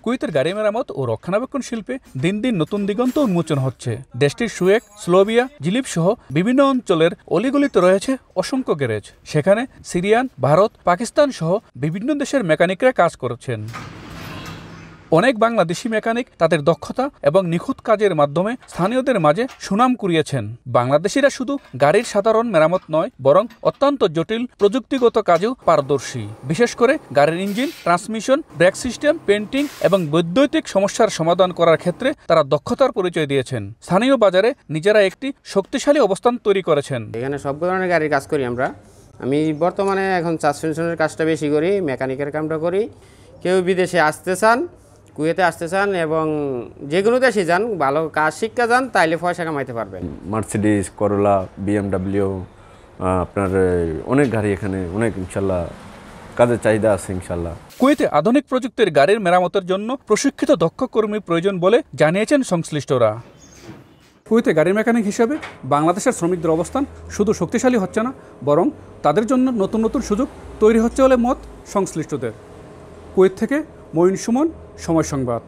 কুয়েতের গাড়ি মেরামত ও রক্ষণাবেক্ষণ শিল্পে দিন দিন নতুন দিগন্ত উন্মোচন হচ্ছে। দেশটির সুয়েক, স্লোভিয়া, জিলিপ সহ বিভিন্ন অঞ্চলের অলিগলিতে রয়েছে অসংখ্য গ্যারেজ। সেখানে সিরিয়ান, ভারত, পাকিস্তান সহ বিভিন্ন দেশের মেকানিকরা কাজ করছেন। অনেক বাংলাদেশি মেকানিক তাদের দক্ষতা এবং নিখুঁত কাজের মাধ্যমে স্থানীয়দের মাঝে সুনাম কুড়িয়েছেন। বাংলাদেশিরা শুধু গাড়ির সাধারণ মেরামত নয়, বরং অত্যন্ত জটিল প্রযুক্তিগত কাজেও পারদর্শী। বিশেষ করে গাড়ির engine, transmission, brake system, painting এবং বৈদ্যুতিক সমস্যার সমাধান করার ক্ষেত্রে তারা দক্ষতার পরিচয় দিয়েছেন। স্থানীয় বাজারে নিজেরা একটি শক্তিশালী অবস্থান তৈরি করেছেন। এখানে সব ধরনের গাড়ির কাজ করি আমরা। আমি বর্তমানে এখন সাসপেনশনের কাজটা বেশি করি, মেকানিকের কামটা করি। কেউ বিদেশে আসতে চান, কুয়েতে আসতে চান এবং যে কোনো দেশে যান, ভালো কাজ শিক্ষা যান, তাইলে পয়সা কামাইতে পারবেন। মার্সিডিজ, করোলা, BMW, আপনার অনেক গাড়ি এখানে, অনেক ইনশাল্লাহ কাজের চাহিদা আছে ইনশাল্লাহ। কুয়েতে আধুনিক প্রযুক্তির গাড়ির মেরামতের জন্য প্রশিক্ষিত দক্ষ কর্মী প্রয়োজন বলে জানিয়েছেন সংশ্লিষ্টরা। কুয়েতে গাড়ি মেকানিক হিসেবে বাংলাদেশের শ্রমিকদের অবস্থান শুধু শক্তিশালী হচ্ছে না, বরং তাদের জন্য নতুন নতুন সুযোগ তৈরি হচ্ছে বলে মত সংশ্লিষ্টদের। কুয়েত থেকে মঈন সুমন, সময় সংবাদ।